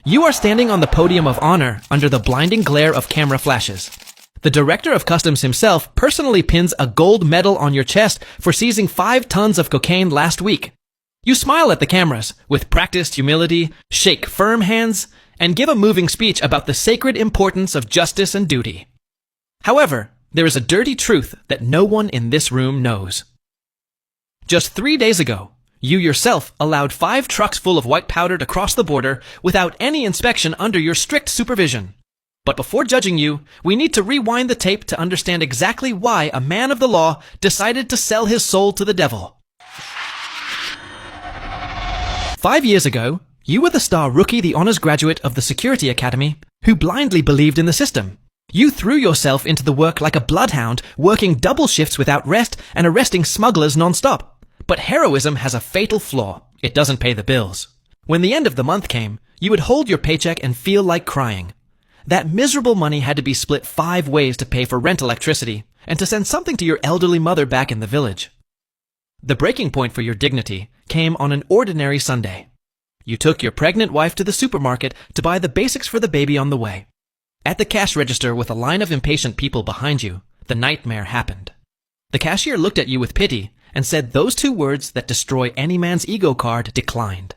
You are standing on the podium of honor under the blinding glare of camera flashes. The director of customs himself personally pins a gold medal on your chest for seizing 5 tons of cocaine last week. You smile at the cameras with practiced humility, shake firm hands, and give a moving speech about the sacred importance of justice and duty. However, there is a dirty truth that no one in this room knows. Just 3 days ago, you yourself allowed 5 trucks full of white powder to cross the border without any inspection under your strict supervision. But before judging you, we need to rewind the tape to understand exactly why a man of the law decided to sell his soul to the devil. 5 years ago, you were the star rookie, the honors graduate of the Security Academy, who blindly believed in the system. You threw yourself into the work like a bloodhound, working double shifts without rest and arresting smugglers non-stop. But heroism has a fatal flaw. It doesn't pay the bills. When the end of the month came, you would hold your paycheck and feel like crying. That miserable money had to be split 5 ways to pay for rent, electricity, and to send something to your elderly mother back in the village. The breaking point for your dignity came on an ordinary Sunday. You took your pregnant wife to the supermarket to buy the basics for the baby on the way. At the cash register with a line of impatient people behind you, the nightmare happened. The cashier looked at you with pity and said those 2 words that destroy any man's ego card declined.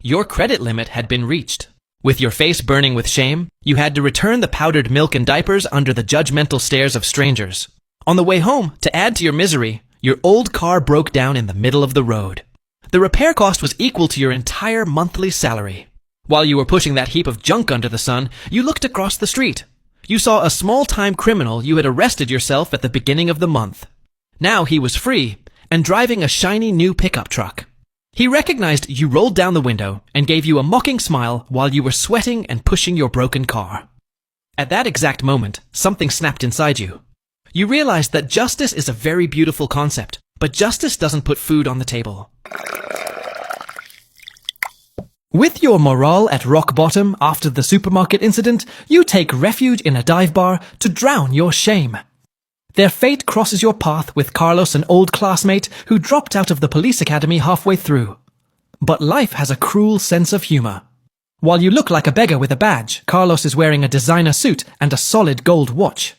Your credit limit had been reached. With your face burning with shame, you had to return the powdered milk and diapers under the judgmental stares of strangers. On the way home, to add to your misery, your old car broke down in the middle of the road. The repair cost was equal to your entire monthly salary. While you were pushing that heap of junk under the sun, you looked across the street. You saw a small-time criminal you had arrested yourself at the beginning of the month. Now he was free and driving a shiny new pickup truck. He recognized you rolled down the window and gave you a mocking smile while you were sweating and pushing your broken car. At that exact moment, something snapped inside you. You realized that justice is a very beautiful concept, but justice doesn't put food on the table. With your morale at rock bottom after the supermarket incident, you take refuge in a dive bar to drown your shame. Their fate crosses your path with Carlos, an old classmate who dropped out of the police academy halfway through. But life has a cruel sense of humor. While you look like a beggar with a badge, Carlos is wearing a designer suit and a solid gold watch.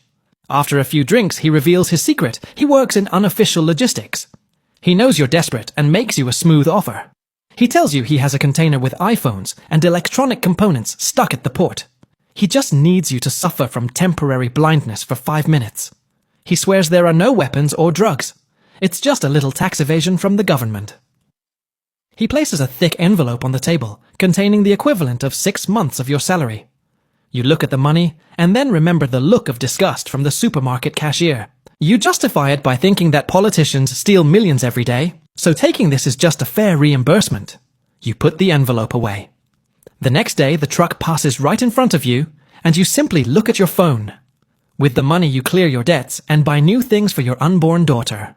After a few drinks, he reveals his secret. He works in unofficial logistics. He knows you're desperate and makes you a smooth offer. He tells you he has a container with iPhones and electronic components stuck at the port. He just needs you to suffer from temporary blindness for 5 minutes. He swears there are no weapons or drugs. It's just a little tax evasion from the government. He places a thick envelope on the table, containing the equivalent of 6 months of your salary. You look at the money, and then remember the look of disgust from the supermarket cashier. You justify it by thinking that politicians steal millions every day, so taking this is just a fair reimbursement. You put the envelope away. The next day, the truck passes right in front of you, and you simply look at your phone. With the money, you clear your debts and buy new things for your unborn daughter.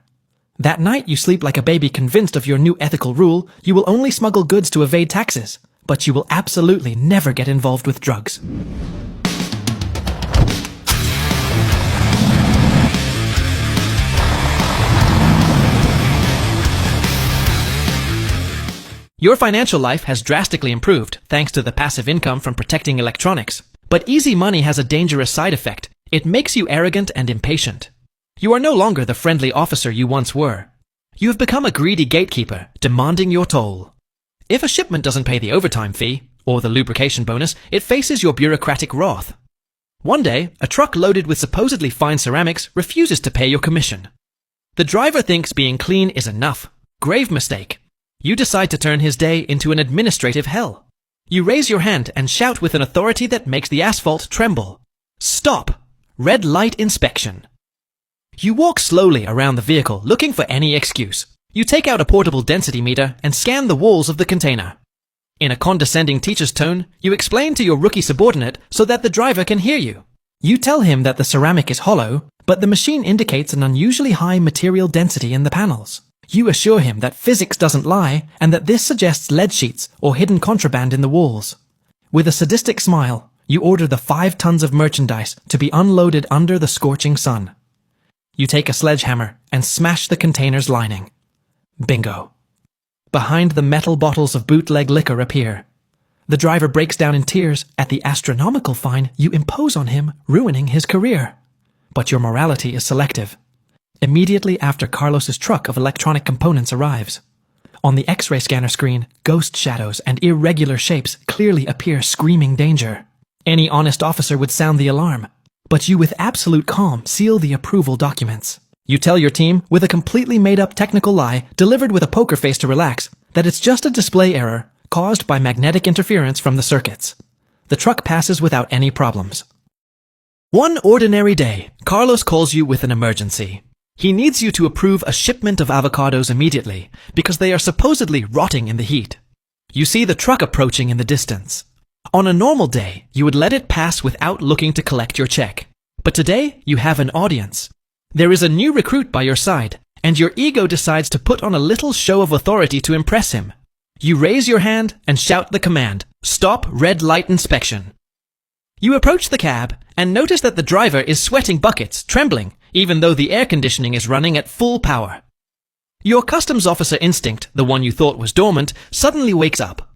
That night, you sleep like a baby, convinced of your new ethical rule. You will only smuggle goods to evade taxes, but you will absolutely never get involved with drugs. Your financial life has drastically improved thanks to the passive income from protecting electronics. But easy money has a dangerous side effect. It makes you arrogant and impatient. You are no longer the friendly officer you once were. You have become a greedy gatekeeper, demanding your toll. If a shipment doesn't pay the overtime fee, or the lubrication bonus, it faces your bureaucratic wrath. One day, a truck loaded with supposedly fine ceramics refuses to pay your commission. The driver thinks being clean is enough. Grave mistake. You decide to turn his day into an administrative hell. You raise your hand and shout with an authority that makes the asphalt tremble. Stop! Red light inspection. You walk slowly around the vehicle, looking for any excuse. You take out a portable density meter and scan the walls of the container. In a condescending teacher's tone, you explain to your rookie subordinate so that the driver can hear you. You tell him that the ceramic is hollow, but the machine indicates an unusually high material density in the panels. You assure him that physics doesn't lie and that this suggests lead sheets or hidden contraband in the walls. With a sadistic smile, you order the 5 tons of merchandise to be unloaded under the scorching sun. You take a sledgehammer and smash the container's lining. Bingo. Behind the metal bottles of bootleg liquor appear. The driver breaks down in tears at the astronomical fine you impose on him, ruining his career. But your morality is selective. Immediately after Carlos's truck of electronic components arrives, on the X-ray scanner screen, ghost shadows and irregular shapes clearly appear screaming danger. Any honest officer would sound the alarm, but you with absolute calm seal the approval documents. You tell your team, with a completely made-up technical lie delivered with a poker face to relax, that it's just a display error caused by magnetic interference from the circuits. The truck passes without any problems. One ordinary day, Carlos calls you with an emergency. He needs you to approve a shipment of avocados immediately because they are supposedly rotting in the heat. You see the truck approaching in the distance. On a normal day, you would let it pass without looking to collect your check. But today, you have an audience. There is a new recruit by your side, and your ego decides to put on a little show of authority to impress him. You raise your hand and shout the command, "Stop red light inspection." You approach the cab and notice that the driver is sweating buckets, trembling, even though the air conditioning is running at full power. Your customs officer instinct, the one you thought was dormant, suddenly wakes up.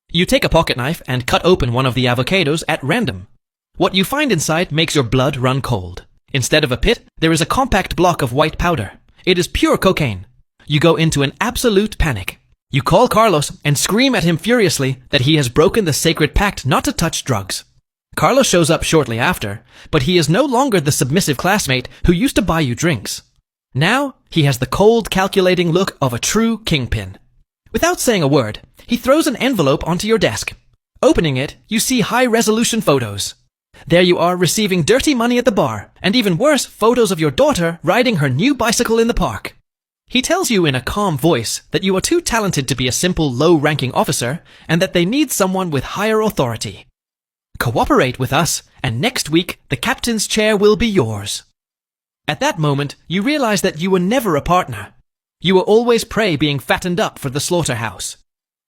You take a pocket knife and cut open one of the avocados at random. What you find inside makes your blood run cold. Instead of a pit, there is a compact block of white powder. It is pure cocaine. You go into an absolute panic. You call Carlos and scream at him furiously that he has broken the sacred pact not to touch drugs. Carlos shows up shortly after, but he is no longer the submissive classmate who used to buy you drinks. Now, he has the cold, calculating look of a true kingpin. Without saying a word, he throws an envelope onto your desk. Opening it, you see high-resolution photos. There you are receiving dirty money at the bar, and even worse, photos of your daughter riding her new bicycle in the park. He tells you in a calm voice that you are too talented to be a simple low-ranking officer, and that they need someone with higher authority. Cooperate with us, and next week the captain's chair will be yours. At that moment, you realize that you were never a partner. You were always prey being fattened up for the slaughterhouse.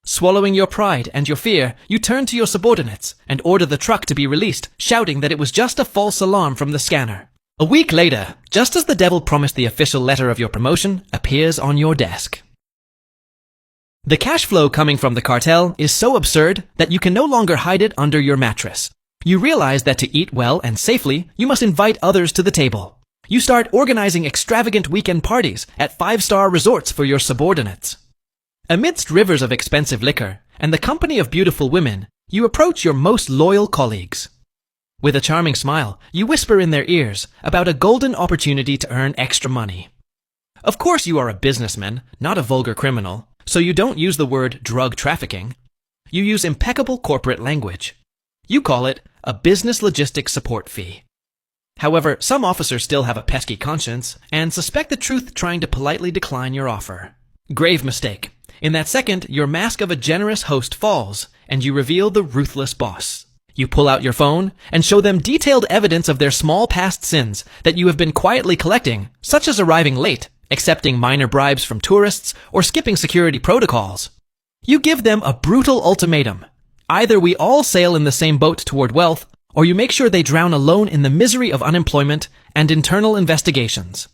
Swallowing your pride and your fear, you turn to your subordinates and order the truck to be released, shouting that it was just a false alarm from the scanner. A week later, just as the devil promised, the official letter of your promotion appears on your desk. The cash flow coming from the cartel is so absurd that you can no longer hide it under your mattress. You realize that to eat well and safely, you must invite others to the table. You start organizing extravagant weekend parties at 5-star resorts for your subordinates. Amidst rivers of expensive liquor and the company of beautiful women, you approach your most loyal colleagues. With a charming smile, you whisper in their ears about a golden opportunity to earn extra money. Of course you are a businessman, not a vulgar criminal, so you don't use the word drug trafficking. You use impeccable corporate language. You call it a business logistics support fee. However, some officers still have a pesky conscience and suspect the truth, trying to politely decline your offer. Grave mistake. In that second, your mask of a generous host falls, and you reveal the ruthless boss. You pull out your phone and show them detailed evidence of their small past sins that you have been quietly collecting, such as arriving late, accepting minor bribes from tourists, or skipping security protocols. You give them a brutal ultimatum. Either we all sail in the same boat toward wealth, or you make sure they drown alone in the misery of unemployment and internal investigations.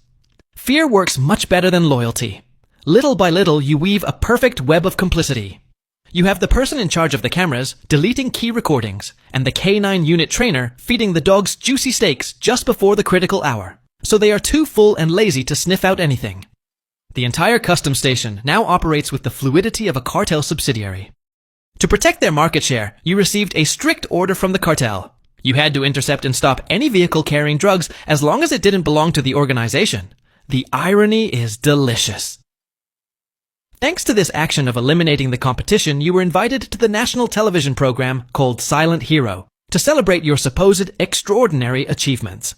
Fear works much better than loyalty. Little by little, you weave a perfect web of complicity. You have the person in charge of the cameras deleting key recordings, and the K9 unit trainer feeding the dogs juicy steaks just before the critical hour, so they are too full and lazy to sniff out anything. The entire customs station now operates with the fluidity of a cartel subsidiary. To protect their market share, you received a strict order from the cartel. You had to intercept and stop any vehicle carrying drugs as long as it didn't belong to the organization. The irony is delicious. Thanks to this action of eliminating the competition, you were invited to the national television program called Silent Hero to celebrate your supposed extraordinary achievements.